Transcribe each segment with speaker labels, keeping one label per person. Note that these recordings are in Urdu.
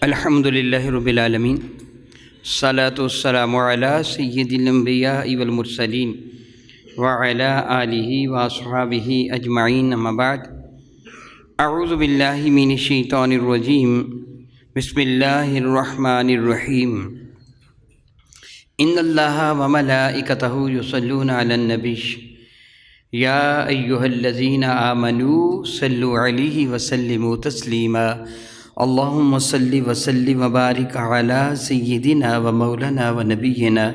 Speaker 1: الحمدللہ رب العالمین، الصلاۃ والسلام علی سید الانبیاء والمرسلین وعلی آلہ واصحابہ اجمعین، اما بعد۔ اعوذ باللہ من الشیطان الرجیم، بسم اللہ الرحمن الرحیم۔ ان اللہ وملائکتہ یصلون علی النبی یا ایہا الذین آمنوا صلوا علیہ وسلموا تسلیما۔ اللہم صلی وسلم وبارک علی سیدنا و مولانا و نبینا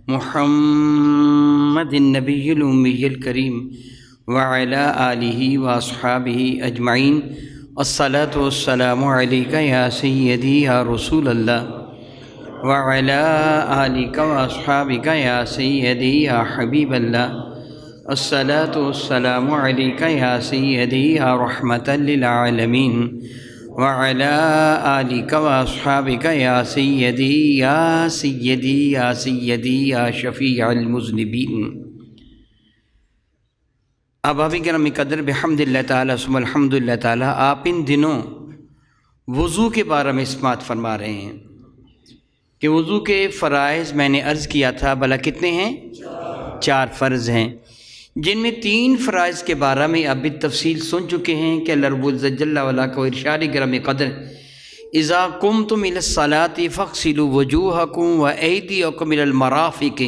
Speaker 1: محمد النبی الامی الکریم وعلی آلہ واصحابہ اجمعین۔ الصلاۃ والسلام علیک یا سیدی یا رسول اللہ وعلی آلک واصحابک یا سیدی یا حبیب اللہ۔ الصلاۃ والسلام علیک یا سیدی یا رحمۃ للعالمین وعلی آلک واصحابک یا سیدی یا سیدی یا سیدی یا شفیع المذنبین۔ احباب کرام قدر، بحمد اللہ تعالیٰ ثم الحمد للہ تعالیٰ، آپ ان دنوں وضو کے بارے میں سماعت فرما رہے ہیں کہ وضو کے فرائض میں نے عرض کیا تھا، بھلا کتنے ہیں؟ 4 فرض ہیں، جن میں 3 فرائض کے بارے میں اب بھی تفصیل سن چکے ہیں کہ اللہ رب العزت جل وعلا کو ارشاد کرم قدر اذا قمتم الى الصلاة فاغسلوا وجوہکم وایدیکم الى المرافق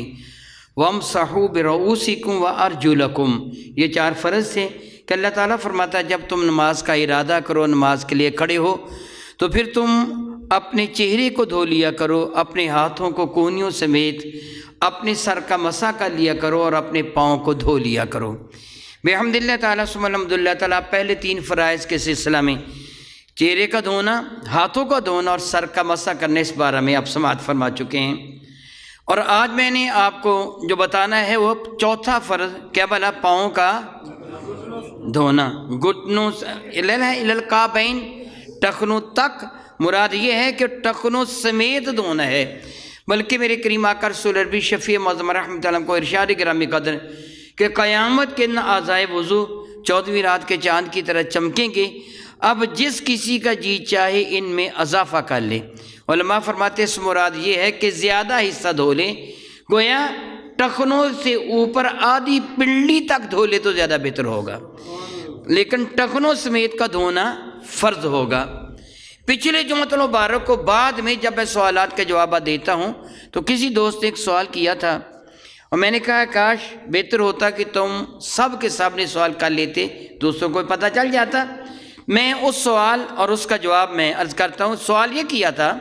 Speaker 1: وامسحوا برؤوسکم وارجلکم۔ یہ 4 فرض ہیں کہ اللہ تعالیٰ فرماتا ہے جب تم نماز کا ارادہ کرو، نماز کے لیے کھڑے ہو، تو پھر تم اپنے چہرے کو دھو لیا کرو، اپنے ہاتھوں کو کونیوں سمیت اپنے سر کا مسح کر لیا کرو اور اپنے پاؤں کو دھو لیا کرو۔ بحمد اللہ تعالیٰ ثم الحمد للہ تعالیٰ، پہلے 3 فرائض کے سلسلہ میں چہرے کا دھونا، ہاتھوں کا دھونا اور سر کا مسح کرنے اس بارے میں آپ سماعت فرما چکے ہیں، اور آج میں نے آپ کو جو بتانا ہے وہ 4تھا فرض کیا بھلا؟ پاؤں کا دھونا، گھٹنوں الالکعبین، ٹخنوں تک۔ مراد یہ ہے کہ ٹخنوں سمیت دھونا ہے، بلکہ میرے کریم آقا رسول عربی شفیع معظم رحمۃ اللہ کو ارشاد گرامی قدر کہ قیامت کے دن اعضائے وضو 14ویں رات کے چاند کی طرح چمکیں گے، اب جس کسی کا جی چاہے ان میں اضافہ کر لے۔ علماء فرماتے ہیں اس مراد یہ ہے کہ زیادہ حصہ دھو لے، گویا ٹخنوں سے اوپر آدھی پنڈلی تک دھو لے تو زیادہ بہتر ہوگا، لیکن ٹخنوں سمیت کا دھونا فرض ہوگا۔ پچھلے جمعۃ المبارک کو بعد میں جب میں سوالات کے جوابات دیتا ہوں تو کسی دوست نے ایک سوال کیا تھا، اور میں نے کہا کاش بہتر ہوتا کہ تم سب کے سامنے سوال کر لیتے، دوستوں کو پتہ چل جاتا۔ میں اس سوال اور اس کا جواب میں عرض کرتا ہوں۔ سوال یہ کیا تھا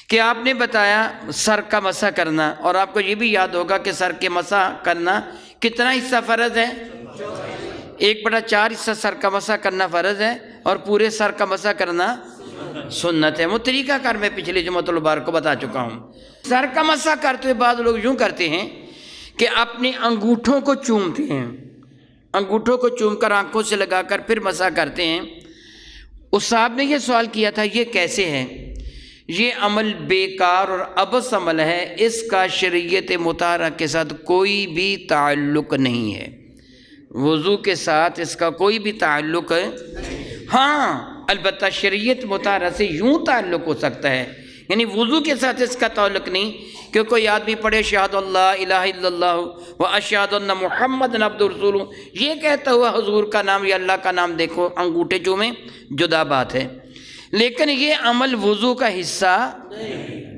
Speaker 1: کہ آپ نے بتایا سر کا مسح کرنا، اور آپ کو یہ بھی یاد ہوگا کہ سر کے مسح کرنا کتنا حصہ فرض ہے؟ 1/4 حصہ سر کا مسح کرنا فرض ہے، اور پورے سر کا مسح کرنا سنت ہے۔ وہ طریقہ کار میں پچھلے جمعۃ المبارک کو بتا چکا ہوں۔ سر کا مسح کرتے ہوئے بعض لوگ یوں کرتے ہیں کہ اپنے انگوٹھوں کو چومتے ہیں، انگوٹھوں کو چوم کر آنکھوں سے لگا کر پھر مسح کرتے ہیں۔ اس صاحب نے یہ سوال کیا تھا یہ کیسے ہے؟ یہ عمل بیکار اور ابس عمل ہے، اس کا شریعت مطہرہ کے ساتھ کوئی بھی تعلق نہیں ہے، وضو کے ساتھ اس کا کوئی بھی تعلق ہے۔ ہاں البتہ شریعت مطہرہ سے یوں تعلق ہو سکتا ہے، یعنی وضو کے ساتھ اس کا تعلق نہیں کہ کوئی آدمی پڑھے اشہد اللہ الہ الا اللہ و اشہد ان محمد عبدہ ورسولہ، یہ کہتا ہوا حضور کا نام یا اللہ کا نام دیکھو انگوٹھے چومیں، جدا بات ہے، لیکن یہ عمل وضو کا حصہ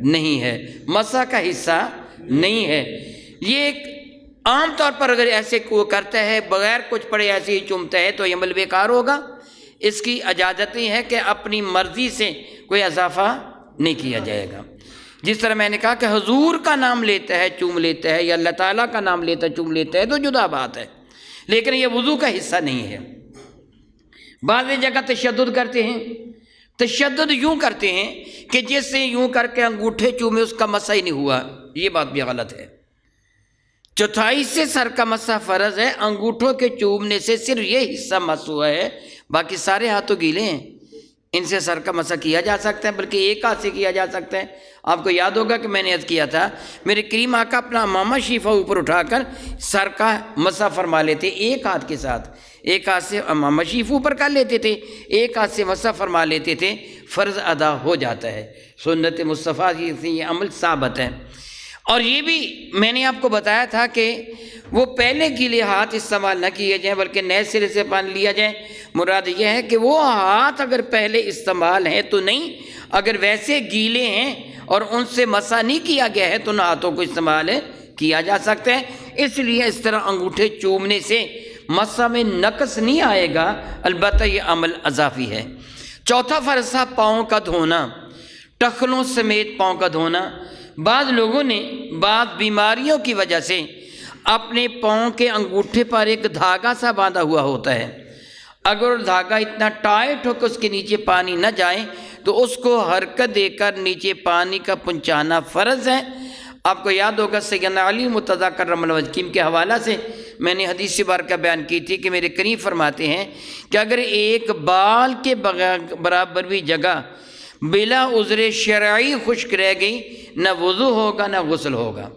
Speaker 1: نہیں ہے، مسح کا حصہ نہیں ہے۔ یہ ایک عام طور پر اگر ایسے کوئی کرتا ہے بغیر کچھ پڑھے ایسے ہی چومتا ہے تو یہ عمل بیکار ہوگا۔ اس کی اجازت نہیں ہے کہ اپنی مرضی سے کوئی اضافہ نہیں کیا جائے گا۔ جس طرح میں نے کہا کہ حضور کا نام لیتا ہے چوم لیتا ہے، یا اللہ تعالیٰ کا نام لیتا ہے چوم لیتا ہے تو جدا بات ہے، لیکن یہ وضو کا حصہ نہیں ہے۔ بعض جگہ تشدد کرتے ہیں، تشدد یوں کرتے ہیں کہ جس سے یوں کر کے انگوٹھے چومے اس کا مسح ہی نہیں ہوا، یہ بات بھی غلط ہے۔ 4تھائی سے سر کا مسح فرض ہے، انگوٹھوں کے چومنے سے صرف یہ حصہ مسح ہوا ہے، باقی سارے ہاتھوں گیلے ہیں، ان سے سر کا مسح کیا جا سکتا ہے، بلکہ ایک ہاتھ سے کیا جا سکتا ہے۔ آپ کو یاد ہوگا کہ میں نے عرض کیا تھا میرے کریم آقا اپنا امامہ شریفہ اوپر اٹھا کر سر کا مسح فرما لیتے ایک ہاتھ کے ساتھ، ایک ہاتھ سے امامہ شریف اوپر کر لیتے تھے، ایک ہاتھ سے مسح فرما لیتے تھے، فرض ادا ہو جاتا ہے۔ سنت مصطفیٰ کی یہ عمل ثابت ہے۔ اور یہ بھی میں نے آپ کو بتایا تھا کہ وہ پہلے گیلے ہاتھ استعمال نہ کیے جائیں بلکہ نئے سرے سے پانی لیا جائے۔ مراد یہ ہے کہ وہ ہاتھ اگر پہلے استعمال ہیں تو نہیں، اگر ویسے گیلے ہیں اور ان سے مسح نہیں کیا گیا ہے تو ان ہاتھوں کو استعمال کیا جا سکتا ہے۔ اس لیے اس طرح انگوٹھے چومنے سے مسح میں نقص نہیں آئے گا، البتہ یہ عمل اضافی ہے۔ چوتھا فرض تھا پاؤں کا دھونا، ٹخنوں سمیت پاؤں کا دھونا۔ بعض لوگوں نے بعض بیماریوں کی وجہ سے اپنے پاؤں کے انگوٹھے پر ایک دھاگا سا باندھا ہوا ہوتا ہے، اگر دھاگا اتنا ٹائٹ ہو کہ اس کے نیچے پانی نہ جائے تو اس کو حرکت دے کر نیچے پانی کا پہنچانا فرض ہے۔ آپ کو یاد ہوگا سیدنا علی مرتضیٰ کرم اللہ وجہہ کے حوالہ سے میں نے حدیث مبارکہ بیان کی تھی کہ میرے کریم فرماتے ہیں کہ اگر ایک بال کے برابر بھی جگہ بلا عذر شرعی خشک رہ گئی، نہ وضو ہوگا نہ غسل ہوگا۔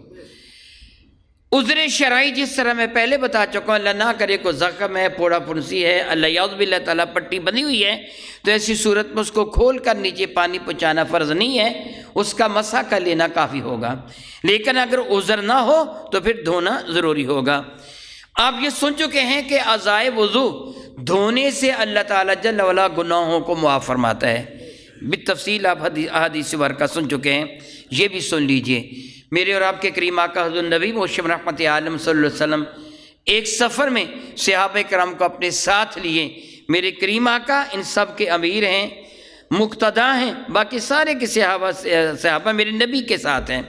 Speaker 1: عذر شرعی جس طرح میں پہلے بتا چکا ہوں، اللہ نہ کرے کوئی زخم ہے، پھوڑا پھنسی ہے، اللہ یعوذ باللہ تعالیٰ پٹی بندھی ہوئی ہے، تو ایسی صورت میں اس کو کھول کر نیچے پانی پہنچانا فرض نہیں ہے، اس کا مسح کر لینا کافی ہوگا۔ لیکن اگر عذر نہ ہو تو پھر دھونا ضروری ہوگا۔ آپ یہ سن چکے ہیں کہ اعضائے وضو دھونے سے اللہ تعالیٰ جل وعلا گناہوں کو معاف فرماتا ہے۔ بالتفصیل آپ احادیث مبارکہ سن چکے ہیں، یہ بھی سن لیجئے۔ میرے اور آپ کے کریم آقا حضرت نبی محمد رحمت عالم صلی اللہ علیہ وسلم ایک سفر میں صحابہ کرام کو اپنے ساتھ لیے۔ میرے کریم آقا ان سب کے امیر ہیں، مقتدا ہیں، باقی سارے کے صحابہ میرے نبی کے ساتھ ہیں۔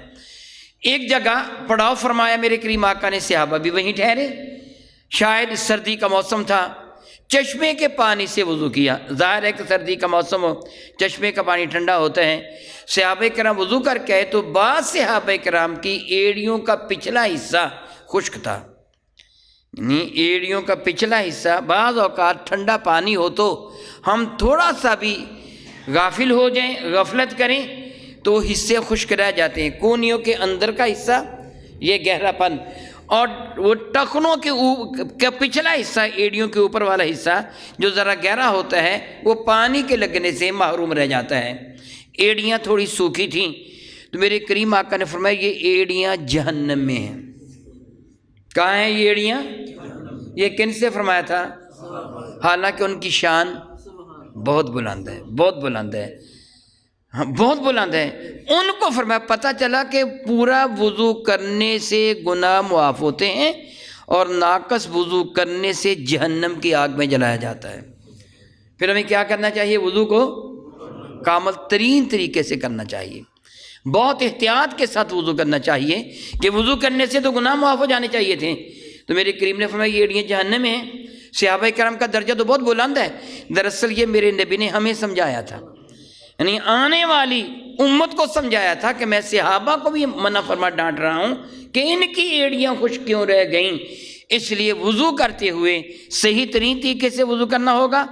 Speaker 1: ایک جگہ پڑاؤ فرمایا میرے کریم آقا نے، صحابہ بھی وہیں ٹھہرے، شاید سردی کا موسم تھا، چشمے کے پانی سے وضو کیا۔ ظاہر ہے کہ سردی کا موسم ہو، چشمے کا پانی ٹھنڈا ہوتا ہے۔ صحابہ کرام وضو کر کے آئے تو بعض صحابہ کرام کی ایڑیوں کا پچھلا حصہ خشک تھا، یعنی ایڑیوں کا پچھلا حصہ۔ بعض اوقات ٹھنڈا پانی ہو تو ہم تھوڑا سا بھی غافل ہو جائیں، غفلت کریں تو حصے خشک رہ جاتے ہیں۔ کونیوں کے اندر کا حصہ یہ گہرا پن، اور وہ ٹخنوں کے پچھلا حصہ، ایڑیوں کے اوپر والا حصہ جو ذرا گہرا ہوتا ہے، وہ پانی کے لگنے سے محروم رہ جاتا ہے۔ ایڑیاں تھوڑی سوکھی تھیں تو میرے کریم آقا نے فرمایا یہ ایڑیاں جہنم میں ہیں۔ کہاں ہیں یہ ایڑیاں؟ یہ کن سے فرمایا تھا؟ حالانکہ ان کی شان بہت بلند ہے، بہت بلند ہے، بہت بلند ہے۔ ان کو فرمایا، پتہ چلا کہ پورا وضو کرنے سے گناہ معاف ہوتے ہیں اور ناقص وضو کرنے سے جہنم کی آگ میں جلایا جاتا ہے۔ پھر ہمیں کیا کرنا چاہیے؟ وضو کو کامل ترین طریقے سے کرنا چاہیے، بہت احتیاط کے ساتھ وضو کرنا چاہیے کہ وضو کرنے سے تو گناہ معاف ہو جانے چاہیے تھے۔ تو میرے کریم نے فرمایا یہ ایڑیاں جہنم میں ہیں۔ صحابہ کرام کا درجہ تو بہت بلند ہے۔ دراصل یہ میرے نبی نے ہمیں سمجھایا تھا، یعنی آنے والی امت کو سمجھایا تھا کہ میں صحابہ کو بھی منع فرما ڈانٹ رہا ہوں کہ ان کی ایڑیاں خشک کیوں رہ گئیں۔ اس لیے وضو کرتے ہوئے صحیح ترین طریقے سے وضو کرنا ہوگا۔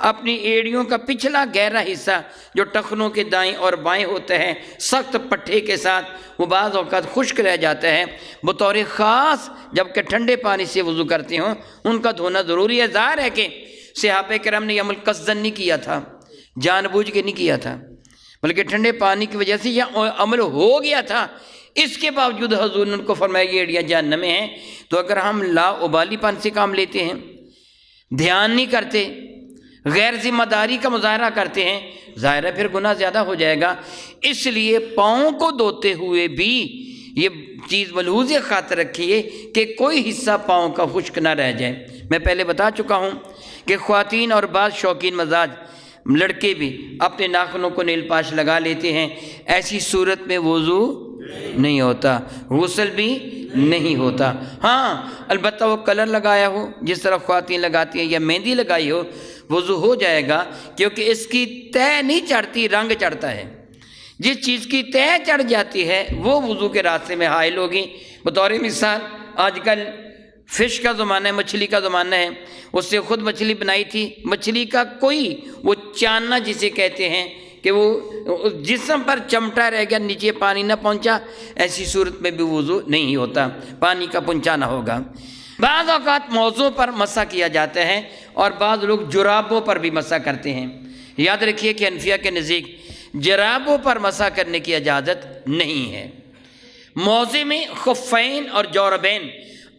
Speaker 1: اپنی ایڑیوں کا پچھلا گہرا حصہ جو ٹخنوں کے دائیں اور بائیں ہوتا ہے، سخت پٹھے کے ساتھ، وہ بعض اوقات خشک رہ جاتا ہے، بطور خاص جبکہ ٹھنڈے پانی سے وضو کرتے ہوں ان کا دھونا ضروری ہے۔ ظاہر ہے کہ صحابہ کرام نے یہ عمل قصدن نہیں کیا تھا، جان بوجھ کے نہیں کیا تھا، بلکہ ٹھنڈے پانی کی وجہ سے یہ عمل ہو گیا تھا۔ اس کے باوجود حضور نے ان کو فرمایا یہ ایڑیاں جہنم میں ہیں۔ تو اگر ہم لا ابالی پن سے کام لیتے ہیں، دھیان نہیں کرتے، غیر ذمہ داری کا مظاہرہ کرتے ہیں، ظاہر ہے پھر گناہ زیادہ ہو جائے گا۔ اس لیے پاؤں کو دھوتے ہوئے بھی یہ چیز ملحوظ خاطر رکھیے کہ کوئی حصہ پاؤں کا خشک نہ رہ جائے۔ میں پہلے بتا چکا ہوں کہ خواتین اور بعض شوقین مزاج لڑکے بھی اپنے ناخنوں کو نیل پالش لگا لیتے ہیں، ایسی صورت میں وضو نہیں ہوتا، غسل بھی نہیں ہوتا۔ ہاں البتہ وہ کلر لگایا ہو جس طرح خواتین لگاتی ہیں یا مہندی لگائی ہو، وضو ہو جائے گا، کیونکہ اس کی تہ نہیں چڑھتی، رنگ چڑھتا ہے۔ جس چیز کی تہ چڑھ جاتی ہے وہ وضو کے راستے میں حائل ہوگی۔ بطور مثال آج کل فش کا زمانہ ہے، مچھلی کا زمانہ ہے، اس سے خود مچھلی بنائی تھی، مچھلی کا کوئی وہ چاننا جسے کہتے ہیں کہ وہ جسم پر چمٹا رہ گیا، نیچے پانی نہ پہنچا، ایسی صورت میں بھی وضو نہیں ہوتا، پانی کا پہنچانا ہوگا۔ بعض اوقات موضوع پر مسح کیا جاتا ہے اور بعض لوگ جرابوں پر بھی مسح کرتے ہیں۔ یاد رکھیے کہ حنفیہ کے نزدیک جرابوں پر مسح کرنے کی اجازت نہیں ہے۔ موضع میں خفین اور جوربین،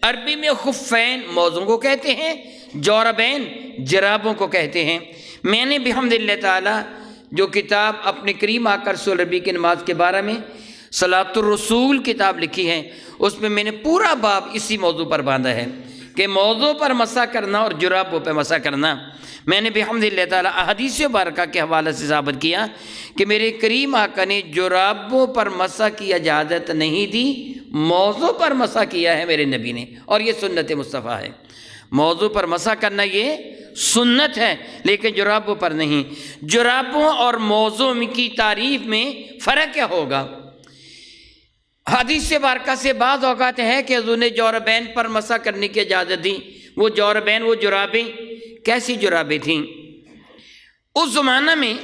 Speaker 1: عربی میں خفین موضوع کو کہتے ہیں، جوربین جرابوں کو کہتے ہیں۔ میں نے بحمد اللہ تعالی جو کتاب اپنے کریم آقا رسول ربی کی نماز کے بارے میں صلاۃ الرسول کتاب لکھی ہے، اس میں نے پورا باب اسی موضوع پر باندھا ہے کہ موضوع پر مسح کرنا اور جرابوں پہ مسح کرنا۔ میں نے بحمد اللہ تعالی احادیث مبارکہ کے حوالے سے ثابت کیا کہ میرے کریم آقا نے جرابوں پر مسح کی اجازت نہیں دی، موضوع پر مسح کیا ہے میرے نبی نے، اور یہ سنت مصطفیٰ ہے۔ موضوع پر مسح کرنا یہ سنت ہے، لیکن جرابوں پر نہیں۔ جرابوں اور موضوع کی تعریف میں فرق کیا ہوگا؟ حدیث مبارکہ سے بعض اوقات ہے کہ حضور نے جوربین پر مسح کرنے کی اجازت دی۔ وہ جوربین، وہ جرابیں کیسی جرابیں تھیں؟ اس زمانہ میں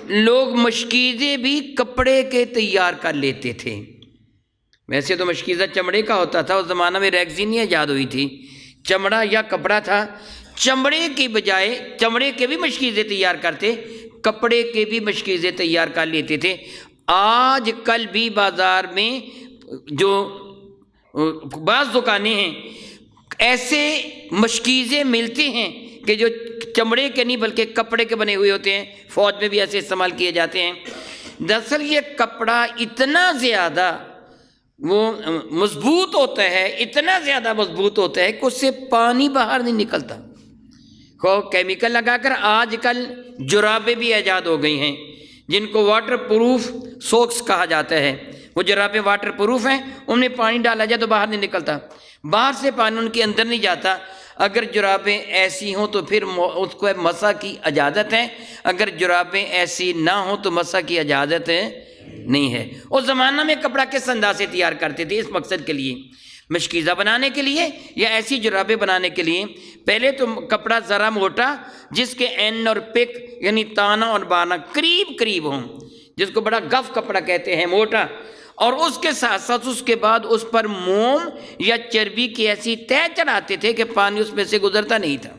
Speaker 1: لوگ مشکیزیں بھی کپڑے کے تیار کر لیتے تھے۔ ویسے تو مشکیزہ چمڑے کا ہوتا تھا، اس زمانہ میں ریگزین نہیں ایجاد ہوئی تھی، چمڑا یا کپڑا تھا۔ چمڑے کی بجائے چمڑے کے بھی مشکیزیں تیار کرتے، کپڑے کے بھی مشکیزیں تیار کر لیتے تھے۔ آج کل بھی بازار میں جو بعض دکانیں ہیں ایسے مشکیزیں ملتی ہیں کہ جو چمڑے کے نہیں بلکہ کپڑے کے بنے ہوئے ہوتے ہیں، فوج میں بھی ایسے استعمال کیے جاتے ہیں۔ دراصل یہ کپڑا اتنا زیادہ وہ مضبوط ہوتا ہے، اتنا زیادہ مضبوط ہوتا ہے کہ اس سے پانی باہر نہیں نکلتا۔ کیمیکل لگا کر آج کل جرابیں بھی ایجاد ہو گئی ہیں جن کو واٹر پروف سوکس کہا جاتا ہے۔ وہ جرابیں واٹر پروف ہیں، ان میں پانی ڈالا جائے تو باہر نہیں نکلتا، باہر سے پانی ان کے اندر نہیں جاتا۔ اگر جرابیں ایسی ہوں تو پھر اس کو مسح کی اجازت ہے، اگر جرابیں ایسی نہ ہوں تو مسح کی اجازت نہیں ہے۔ اس زمانہ میں کپڑا کس انداز سے تیار کرتے تھے؟ اس مقصد کے لیے، مشکیزہ بنانے کے لیے یا ایسی جرابیں بنانے کے لیے۔ پہلے تو کپڑا ذرا موٹا جس کے این اور پک یعنی تانا اور بانا قریب قریب ہوں، جس کو بڑا گف کپڑا کہتے ہیں، موٹا، اور اس کے ساتھ ساتھ اس کے بعد اس پر موم یا چربی کی ایسی تہ چڑھاتے تھے کہ پانی اس میں سے گزرتا نہیں تھا۔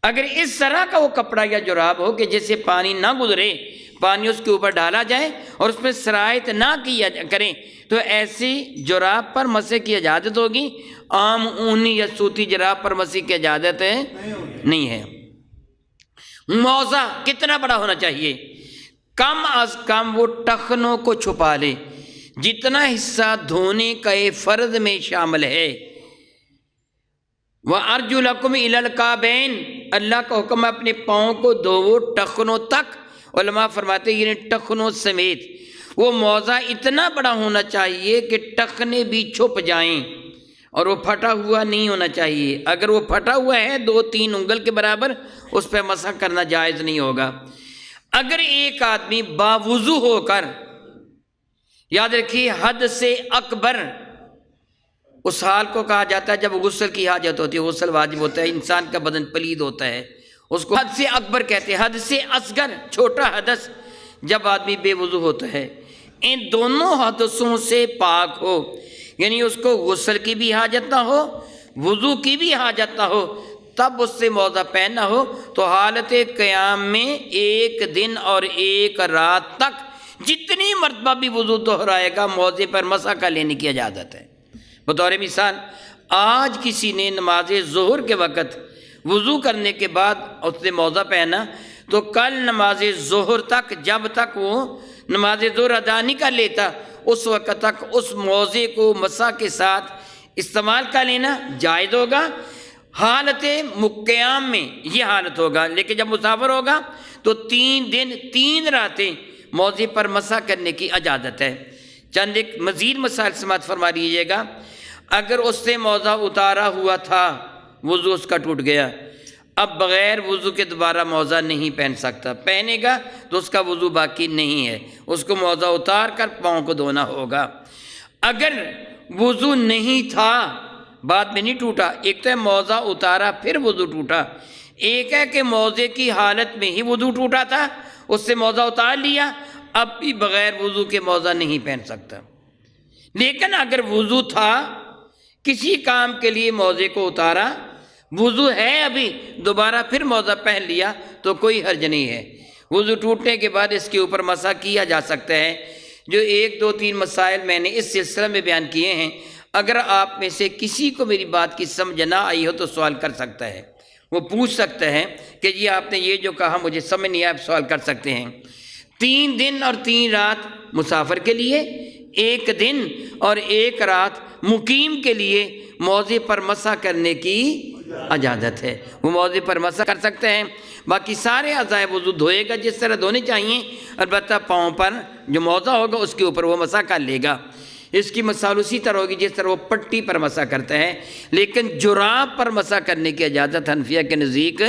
Speaker 1: اگر اس طرح کا وہ کپڑا یا جراب ہو کہ جس سے پانی نہ گزرے، پانی اس کے اوپر ڈالا جائے اور اس میں سرایت نہ کیا کریں، تو ایسی جراب پر مسح کی اجازت ہوگی۔ عام اونی یا سوتی جراب پر مسح کی اجازت نہیں ہے۔ موزہ کتنا بڑا ہونا چاہیے؟ کم از کم وہ ٹخنوں کو چھپا لے، جتنا حصہ دھونے کا فرض میں شامل ہے۔ وَأَرْجُلَكُمْ إِلَى الْكَعْبَيْنِ، اللہ کا حکم ہے اپنے پاؤں کو دھوو ٹخنوں تک۔ علماء فرماتے ہیں یہ ٹخنوں سمیت۔ وہ موزہ اتنا بڑا ہونا چاہیے کہ ٹخنے بھی چھپ جائیں، اور وہ پھٹا ہوا نہیں ہونا چاہیے۔ اگر وہ پھٹا ہوا ہے 2-3 انگل کے برابر، اس پہ مسح کرنا جائز نہیں ہوگا۔ اگر ایک آدمی باوضو ہو کر، یاد رکھیے حد سے اکبر اس حال کو کہا جاتا ہے جب غسل کی حاجت ہوتی ہے، غسل واجب ہوتا ہے، انسان کا بدن پلید ہوتا ہے، اس کو حد سے اکبر کہتے ہیں۔ حد سے اصغر چھوٹا حدث جب آدمی بے وضو ہوتا ہے، ان دونوں حدثوں سے پاک ہو، یعنی اس کو غسل کی بھی حاجت نہ ہو، وضو کی بھی حاجت نہ ہو، تب اس سے موزہ پہننا ہو، تو حالت قیام میں 1 دن اور 1 رات تک جتنی مرتبہ بھی وضو دہرائے گا موزے پر مسح کر لینے کی اجازت ہے۔ بطور مثال، آج کسی نے نماز ظہر کے وقت وضو کرنے کے بعد اس نے موزہ پہنا، تو کل نماز ظہر تک، جب تک وہ نماز ظہر ادا نہیں کر لیتا، اس وقت تک اس موزے کو مسح کے ساتھ استعمال کر لینا جائز ہوگا۔ حالت قیام میں یہ حالت ہوگا، لیکن جب مسافر ہوگا تو 3 دن 3 راتیں موزے پر مسح کرنے کی اجازت ہے۔ چند ایک مزید مسائل سماعت فرما لیجیے گا۔ اگر اس سے موزہ اتارا ہوا تھا، وضو اس کا ٹوٹ گیا، اب بغیر وضو کے دوبارہ موزہ نہیں پہن سکتا، پہنے گا تو اس کا وضو باقی نہیں ہے، اس کو موزہ اتار کر پاؤں کو دھونا ہوگا۔ اگر وضو نہیں تھا بعد میں نہیں ٹوٹا، ایک تو ہے موضع اتارا پھر وضو ٹوٹا، ایک ہے کہ موضع کی حالت میں ہی وضو ٹوٹا تھا، اس سے موضع اتار لیا، اب بھی بغیر وضو کے موضع نہیں پہن سکتا۔ لیکن اگر وضو تھا، کسی کام کے لیے موضع کو اتارا، وضو ہے ابھی، دوبارہ پھر موضع پہن لیا تو کوئی حرج نہیں ہے۔ وضو ٹوٹنے کے بعد اس کے اوپر مسح کیا جا سکتا ہے۔ جو 1 2 3 مسائل میں نے اس سلسلے میں بیان کیے ہیں، اگر آپ میں سے کسی کو میری بات کی سمجھ نہ آئی ہو تو سوال کر سکتا ہے، وہ پوچھ سکتا ہے کہ جی آپ نے یہ جو کہا مجھے سمجھ نہیں آیا، آپ سوال کر سکتے ہیں۔ 3 دن اور 3 رات مسافر کے لیے، 1 دن اور 1 رات مقیم کے لیے موضع پر مسح کرنے کی اجازت ہے، وہ موضع پر مسح کر سکتے ہیں۔ باقی سارے اعضائے وضو دھوئے گا جس طرح دھونے چاہیے، البتہ پاؤں پر جو موضع ہوگا اس کے اوپر وہ مسح کر لے گا۔ اس کی مثال اسی طرح ہوگی جس طرح وہ پٹی پر مسح کرتا ہے، لیکن جراب پر مسح کرنے کی اجازت حنفیہ کے نزدیک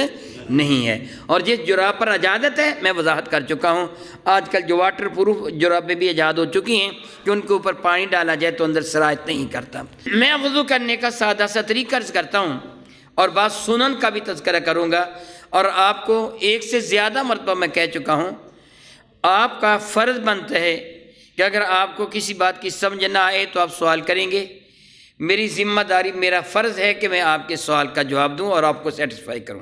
Speaker 1: نہیں ہے۔ اور جس جراب پر اجازت ہے میں وضاحت کر چکا ہوں، آج کل جو واٹر پروف جرابیں بھی ایجاد ہو چکی ہیں کہ ان کے اوپر پانی ڈالا جائے تو اندر سرایت نہیں کرتا۔ میں وضو کرنے کا سادہ سا طریقہ عرض کرتا ہوں اور بعض سنن کا بھی تذکرہ کروں گا، اور آپ کو 1 سے زیادہ مرتبہ میں کہہ چکا ہوں، آپ کا فرض بنتا ہے کہ اگر آپ کو کسی بات کی سمجھ نہ آئے تو آپ سوال کریں گے۔ میری ذمہ داری، میرا فرض ہے کہ میں آپ کے سوال کا جواب دوں اور آپ کو سیٹسفائی کروں۔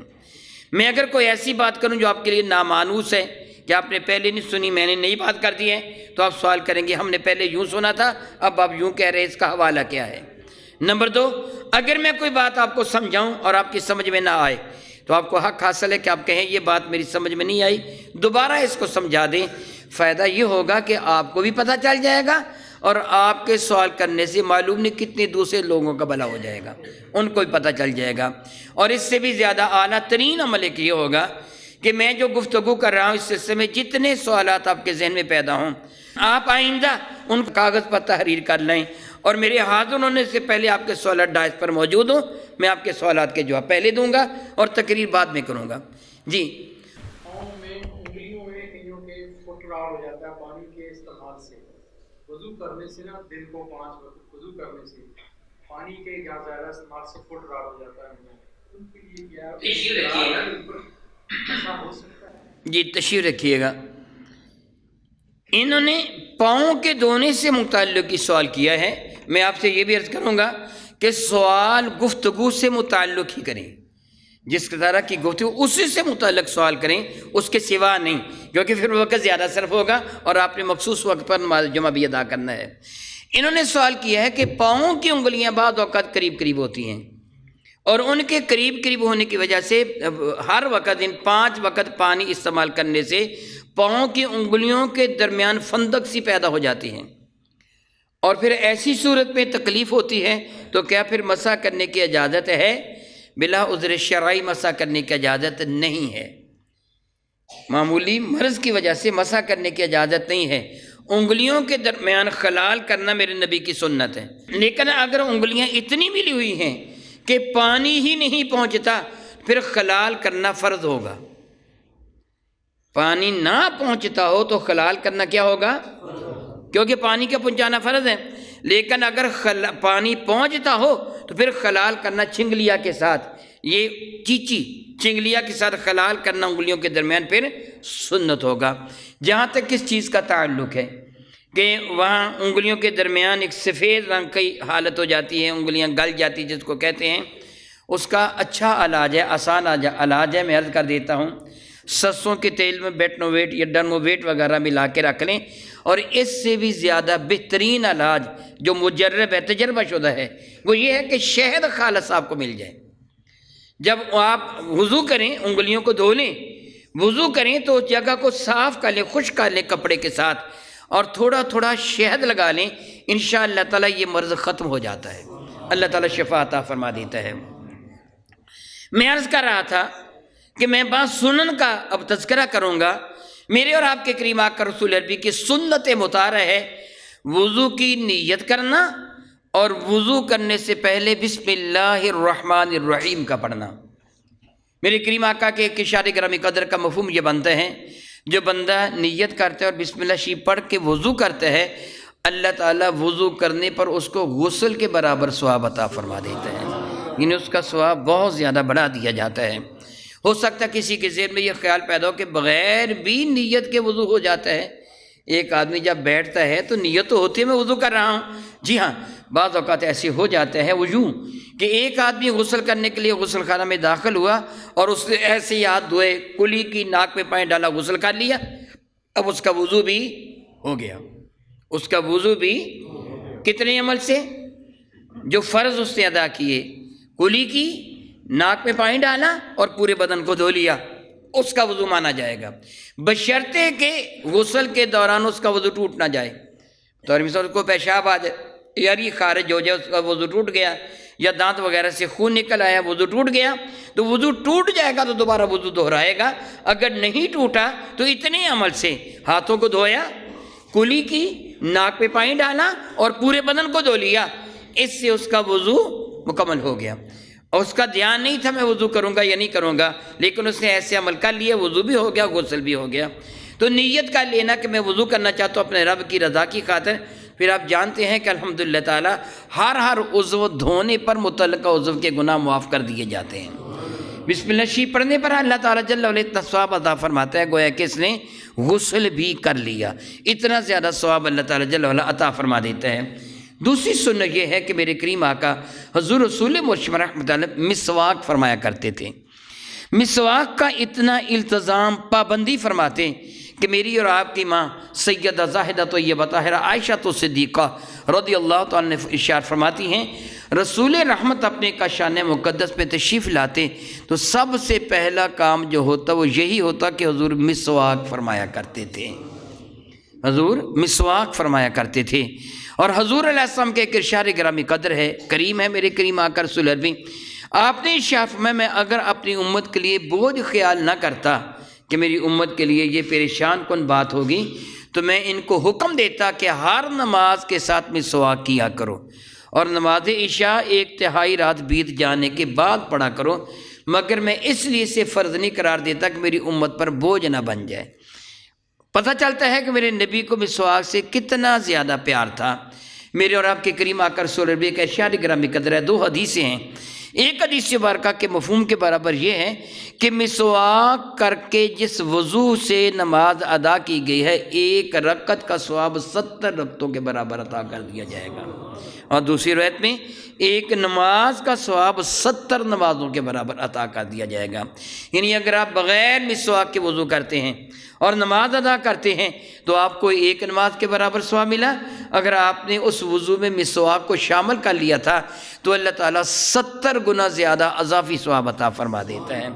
Speaker 1: میں اگر کوئی ایسی بات کروں جو آپ کے لیے نامانوس ہے کہ آپ نے پہلے نہیں سنی، میں نے نئی بات کر دی ہے، تو آپ سوال کریں گے ہم نے پہلے یوں سنا تھا، اب آپ یوں کہہ رہے ہیں، اس کا حوالہ کیا ہے؟ نمبر 2، اگر میں کوئی بات آپ کو سمجھاؤں اور آپ کی سمجھ میں نہ آئے تو آپ کو حق حاصل ہے کہ آپ کہیں یہ بات میری سمجھ میں نہیں آئی، دوبارہ اس کو سمجھا دیں۔ فائدہ یہ ہوگا کہ آپ کو بھی پتہ چل جائے گا اور آپ کے سوال کرنے سے معلوم نہیں کتنے دوسرے لوگوں کا بھلا ہو جائے گا، ان کو بھی پتہ چل جائے گا۔ اور اس سے بھی زیادہ اعلیٰ ترین عمل ایک یہ ہوگا کہ میں جو گفتگو کر رہا ہوں اس سلسلے میں جتنے سوالات آپ کے ذہن میں پیدا ہوں، آپ آئندہ ان کاغذ پر تحریر کر لیں اور میرے حاضر ہونے سے پہلے آپ کے سوالات ڈائس پر موجود ہوں، میں آپ کے سوالات کے جواب پہلے دوں گا اور تقریر بعد میں کروں گا۔ جی،
Speaker 2: پاؤں میں انگلیوں میں کئیوں کے فٹرار ہو جاتا ہے پانی کے استعمال سے، وضو کرنے سے نا دن کو 5 وقت وضو کرنے سے پانی کے زیادہ استعمال سے فٹرار ہو جاتا ہے، ان کے لیے کیا
Speaker 1: تشریف رکھیے گا،
Speaker 2: ایسا ہو سکتا ہے؟
Speaker 1: جی تشریف رکھیے گا۔ انہوں نے پاؤں کے دھونے سے متعلق ہی سوال کیا ہے، میں آپ سے یہ بھی عرض کروں گا کہ سوال گفتگو سے متعلق ہی کریں، جس طرح کی گفتگو اسی سے متعلق سوال کریں، اس کے سوا نہیں، کیونکہ پھر وقت زیادہ صرف ہوگا اور آپ نے مخصوص وقت پر نماز جمعہ بھی ادا کرنا ہے۔ انہوں نے سوال کیا ہے کہ پاؤں کی انگلیاں بعض اوقات قریب قریب ہوتی ہیں اور ان کے قریب قریب ہونے کی وجہ سے ہر وقت ان 5 وقت پانی استعمال کرنے سے پاؤں کی انگلیوں کے درمیان فندق سی پیدا ہو جاتی ہیں، اور پھر ایسی صورت میں تکلیف ہوتی ہے تو کیا پھر مسح کرنے کی اجازت ہے؟ بلا عذر شرعی مسح کرنے کی اجازت نہیں ہے، معمولی مرض کی وجہ سے مسح کرنے کی اجازت نہیں ہے۔ انگلیوں کے درمیان خلال کرنا میرے نبی کی سنت ہے، لیکن اگر انگلیاں اتنی ملی ہوئی ہیں کہ پانی ہی نہیں پہنچتا پھر خلال کرنا فرض ہوگا۔ پانی نہ پہنچتا ہو تو خلال کرنا کیا ہوگا؟ کیونکہ پانی کا پہنچانا فرض ہے، لیکن اگر پانی پہنچتا ہو تو پھر خلال کرنا چنگلیا کے ساتھ، یہ چیچی چنگلیا کے ساتھ خلال کرنا انگلیوں کے درمیان پھر سنت ہوگا۔ جہاں تک کس چیز کا تعلق ہے کہ وہاں انگلیوں کے درمیان ایک سفید رنگ کی حالت ہو جاتی ہے، انگلیاں گل جاتی جس کو کہتے ہیں، اس کا اچھا علاج ہے، آسان علاج ہے، میں عرض کر دیتا ہوں، سرسوں کے تیل میں بیٹنوویٹ یا ڈرموویٹ وغیرہ ملا کے رکھ لیں، اور اس سے بھی زیادہ بہترین علاج جو مجرب ہے، تجربہ شدہ ہے، وہ یہ ہے کہ شہد خالص آپ کو مل جائے۔ جب آپ وضو کریں انگلیوں کو دھو لیں، وضو کریں تو اس جگہ کو صاف کر لیں، خشک کر لیں کپڑے کے ساتھ، اور تھوڑا تھوڑا شہد لگا لیں، انشاءاللہ تعالیٰ یہ مرض ختم ہو جاتا ہے، اللہ تعالیٰ شفا عطا فرما دیتا ہے۔ میں عرض کر رہا تھا کہ میں بعض سنن کا اب تذکرہ کروں گا۔ میرے اور آپ کے کریم آقا رسول عربی کی سنت مطالعہ ہے وضو کی نیت کرنا اور وضو کرنے سے پہلے بسم اللہ الرحمن الرحیم کا پڑھنا۔ میرے کریم آقا کے ایک اشارے گرامی قدر کا مفہوم یہ بنتا ہے، جو بندہ نیت کرتا ہے اور بسم اللہ شریف پڑھ کے وضو کرتا ہے، اللہ تعالیٰ وضو کرنے پر اس کو غسل کے برابر ثواب عطا فرما دیتا ہے۔ یعنی اس کا ثواب بہت زیادہ بڑھا دیا جاتا ہے۔ ہو سکتا ہے کسی کے ذہن میں یہ خیال پیدا ہو کہ بغیر بھی نیت کے وضو ہو جاتا ہے۔ ایک آدمی جب بیٹھتا ہے تو نیت تو ہوتی ہے میں وضو کر رہا ہوں، جی ہاں، بعض اوقات ایسے ہو جاتا ہے وہ یوں کہ ایک آدمی غسل کرنے کے لیے غسل خانہ میں داخل ہوا اور اس نے ایسے ہی ہاتھ دھوئے، کلی کی ناک میں پانی ڈالا، غسل کر لیا، اب اس کا وضو بھی ہو گیا۔ اس کا وضو بھی کتنے عمل سے؟ جو فرض اس نے ادا کیے، کلی کی، ناک میں پانی ڈالا اور پورے بدن کو دھو لیا، اس کا وضو مانا جائے گا، بشرطے کہ غسل کے دوران اس کا وضو ٹوٹ نہ جائے۔ تو مثال کو پیشاب آ جائے، یار یہ خارج ہو جائے، اس کا وضو ٹوٹ گیا، یا دانت وغیرہ سے خون نکل آیا، وضو ٹوٹ گیا، تو وضو ٹوٹ جائے گا تو دوبارہ وضو دہرائے گا۔ اگر نہیں ٹوٹا تو اتنے عمل سے ہاتھوں کو دھویا، کلی کی، ناک پہ پانی ڈالا اور پورے بدن کو دھو لیا، اس سے اس کا وضو مکمل ہو گیا۔ اور اس کا دھیان نہیں تھا میں وضو کروں گا یا نہیں کروں گا، لیکن اس نے ایسے عمل کر لیا، وضو بھی ہو گیا، غسل بھی ہو گیا۔ تو نیت کا لینا کہ میں وضو کرنا چاہتا ہوں اپنے رب کی رضا کی خاطر، پھر آپ جانتے ہیں کہ الحمدللہ تعالی ہر عضو دھونے پر متعلقہ عضو کے گناہ معاف کر دیے جاتے ہیں۔ بسم اللہ شریف پڑھنے پر اللہ تعالیٰ جل وعلا اتنا ثواب عطا فرماتا ہے گویا کہ اس نے غسل بھی کر لیا، اتنا زیادہ ثواب اللہ تعالیٰ جل وعلا عطا فرما دیتا ہے۔ دوسری سنت یہ ہے کہ میرے کریم آقا حضور رسول مرشد رحمۃ اللہ علیہ مسواک فرمایا کرتے تھے۔ مسواک کا اتنا التزام، پابندی فرماتے کہ میری اور آپ کی ماں سیدہ زاہدہ طیبہ طاہرہ عائشہ صدیقہ رضی اللہ تعالیٰ نے ارشاد فرماتی ہیں، رسول رحمت اپنے کاشان مقدس پہ تشریف لاتے تو سب سے پہلا کام جو ہوتا وہ یہی ہوتا کہ حضور مسواک فرمایا کرتے تھے، حضور مسواک فرمایا کرتے تھے۔ اور حضور علیہ السلام کے ایک ارشاد گرامی قدر ہے، کریم ہے میرے کریم آقا رسول عربی، آپ نے ارشاد فرمایا میں اگر اپنی امت کے لیے بوجھ خیال نہ کرتا کہ میری امت کے لیے یہ پریشان کن بات ہوگی تو میں ان کو حکم دیتا کہ ہر نماز کے ساتھ مسواک کیا کرو، اور نماز عشاء 1/3 رات بیت جانے کے بعد پڑھا کرو، مگر میں اس لیے اسے فرض نہیں قرار دیتا کہ میری امت پر بوجھ نہ بن جائے۔ پتہ چلتا ہے کہ میرے نبی کو مسواک سے کتنا زیادہ پیار تھا۔ میرے اور آپ کے کریم آقا رسول اللہ کا ارشاد گرامی قدر ہے، 2 حدیثیں ہیں۔ ایک حدیث مبارکہ کے مفہوم کے برابر یہ ہے کہ مسواک کر کے جس وضو سے نماز ادا کی گئی ہے 1 رکعت کا ثواب 70 رکعتوں کے برابر عطا کر دیا جائے گا، اور دوسری روایت میں 1 نماز کا ثواب 70 نمازوں کے برابر عطا کر دیا جائے گا۔ یعنی اگر آپ بغیر مسواک کے وضو کرتے ہیں اور نماز ادا کرتے ہیں تو آپ کو 1 نماز کے برابر ثواب ملا، اگر آپ نے اس وضو میں مسواک کو شامل کر لیا تھا تو اللہ تعالیٰ 70 گنا زیادہ اضافی ثواب عطا فرما دیتا ہے۔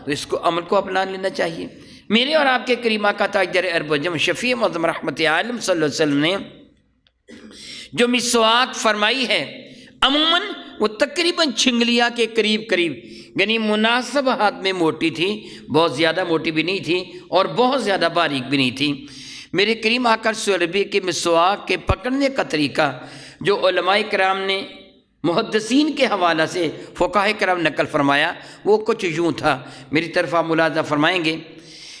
Speaker 1: تو اس کو عمل کو اپنا لینا چاہیے۔ میرے اور آپ کے کریم آقا تاجدار عرب و عجم شفیع معظم رحمت عالم صلی اللہ علیہ وسلم نے جو مسواک فرمائی ہے عموماً وہ تقریباً چھنگلیاں کے قریب یعنی مناسب ہاتھ میں موٹی تھی، بہت زیادہ موٹی بھی نہیں تھی اور بہت زیادہ باریک بھی نہیں تھی۔ میرے کریم آقا صلی اللہ علیہ وسلم کے مسواک کے پکڑنے کا طریقہ جو علماء کرام نے محدثین کے حوالہ سے فقہاء کرام نقل فرمایا وہ کچھ یوں تھا، میری طرف آپ ملاحظہ فرمائیں گے۔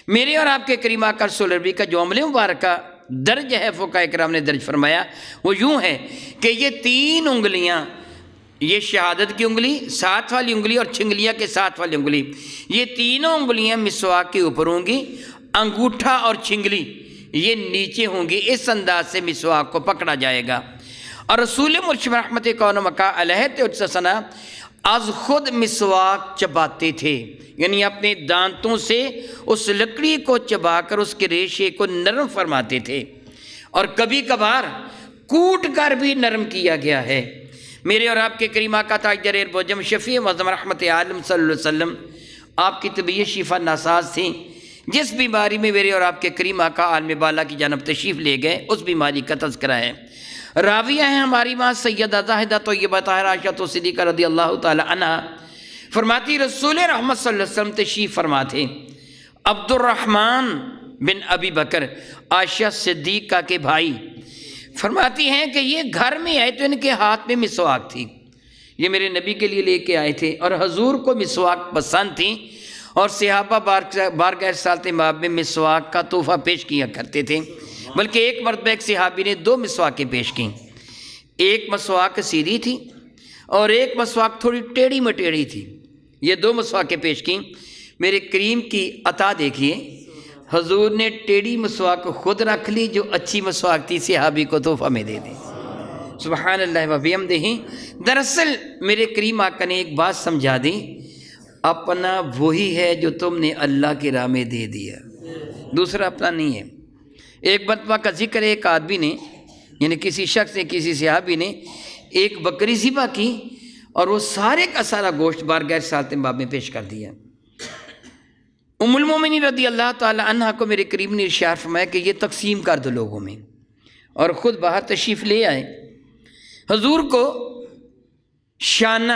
Speaker 1: میرے اور آپ کے کریم آقا صلی اللہ علیہ وسلم کا جو عمل مبارکہ درج ہے فقہاء کرام نے درج فرمایا وہ یوں ہے کہ یہ 3 انگلیاں، یہ شہادت کی انگلی، ساتھ والی انگلی اور چھنگلیاں کے ساتھ والی انگلی، یہ تینوں انگلیاں مسواک کے اوپر ہوں گی، انگوٹھا اور چھنگلی یہ نیچے ہوں گی، اس انداز سے مسواک کو پکڑا جائے گا۔ اور رسول مرشد رحمت کون مکہ علیہ ثنا از خود مسواک چباتے تھے، یعنی اپنے دانتوں سے اس لکڑی کو چبا کر اس کے ریشے کو نرم فرماتے تھے، اور کبھی کبھار کوٹ کر بھی نرم کیا گیا ہے۔ میرے اور آپ کے کریم آقا تاجدار عرب و عجم شفیع معظم رحمت عالم صلی اللہ علیہ وسلم آپ کی طبیعت شفا ناساز تھی، جس بیماری میں میرے اور آپ کے کریم آقا عالم بالا کی جانب تشریف لے گئے اس بیماری کا تذکرہ ہے۔ راویہ ہیں ہماری ماں سیدہ زاہدہ طیبہ طاہرہ عائشہ صدیقہ رضی اللہ تعالی عنہا، فرماتی رسول رحمت صلی اللہ علیہ وسلم تشریف فرما تھے، عبد الرحمن بن ابی بکر عائشہ صدیقہ کے بھائی، فرماتی ہیں کہ یہ گھر میں آئے تو ان کے ہاتھ میں مسواک تھی، یہ میرے نبی کے لیے لے کے آئے تھے، اور حضور کو مسواک پسند تھی، اور صحابہ بارگاہ رسالت مآب میں مسواک کا تحفہ پیش کیا کرتے تھے، بلکہ ایک مرتبہ ایک صحابی نے 2 مسواکیں پیش کیں، ایک مسواک سیدھی تھی اور ایک مسواک تھوڑی ٹیڑھی مٹیڑھی تھی. یہ دو مسواکیں پیش کیں. میرے کریم کی عطا دیکھیے، حضور نے ٹیڑھی مسواک خود رکھ لی، جو اچھی مسواک تھی صحابی کو تحفہ میں دے دی. سبحان اللہ و بحمدہ. دراصل میرے کریم آقا نے ایک بات سمجھا دی، اپنا وہی ہے جو تم نے اللہ کی راہ میں دے دیا، دوسرا اپنا نہیں ہے. ایک مرتبہ کا ذکر ہے، ایک آدمی نے یعنی کسی شخص نے، کسی صحابی نے ایک بکری ذبح کی اور وہ سارے کا سارا گوشت بارگاہ رسالت باب میں پیش کر دیا. ام المومنین رضی اللہ تعالی عنہ کو میرے کریم نے ارشاد فرمایا کہ یہ تقسیم کر دو لوگوں میں، اور خود باہر تشریف لے آئے. حضور کو شانہ،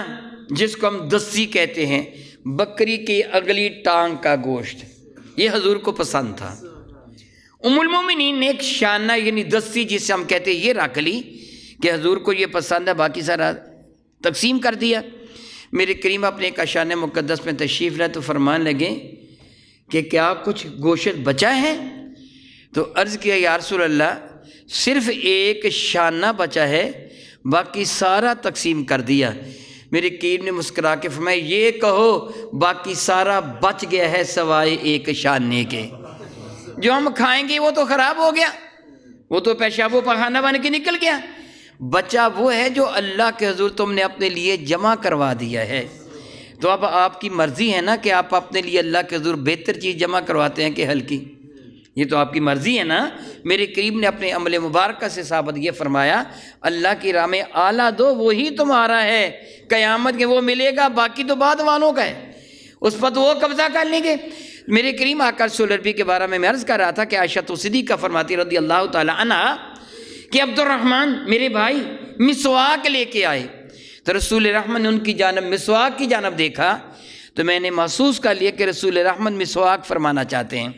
Speaker 1: جس کو ہم دسی کہتے ہیں، بکری کی اگلی ٹانگ کا گوشت، یہ حضور کو پسند تھا. ام المومنین نے ایک شانہ یعنی دسی جسے ہم کہتے ہیں یہ رکھ لی کہ حضور کو یہ پسند ہے، باقی سارا تقسیم کر دیا. میرے کریم اپنے ایک شانہ مقدس میں تشریف لائے تو فرمان لگے کہ کیا کچھ گوشت بچا ہے؟ تو عرض کیا یا رسول اللہ صرف ایک شانہ بچا ہے، باقی سارا تقسیم کر دیا. میرے کریم نے مسکرا کے فرمایا یہ کہو باقی سارا بچ گیا ہے سوائے ایک شانے کے. جو ہم کھائیں گے وہ تو خراب ہو گیا، وہ تو پیشاب و پخانہ بن کے نکل گیا. بچا وہ ہے جو اللہ کے حضور تم نے اپنے لیے جمع کروا دیا ہے. تو اب آپ کی مرضی ہے نا کہ آپ اپنے لیے اللہ کے حضور بہتر چیز جمع کرواتے ہیں کہ ہلکی، یہ تو آپ کی مرضی ہے نا. میرے کریم نے اپنے عمل مبارکہ سے ثابت یہ فرمایا اللہ کی راہ میں اعلیٰ دو، وہی تمہارا ہے، قیامت کے وہ ملے گا، باقی تو بعد والوں کا ہے، اس پر تو وہ قبضہ کر لیں گے. میرے کریم آقا رسول اللہ کے بارے میں عرض کر رہا تھا کہ عائشہ صدیقہ فرماتی رضی اللہ تعالی عنہ کہ عبد الرحمن میرے بھائی مسواک لے کے آئے، تو رسول رحمن نے ان کی جانب مسواک کی جانب دیکھا تو میں نے محسوس کر لیا کہ رسول رحمن مسواک فرمانا چاہتے ہیں.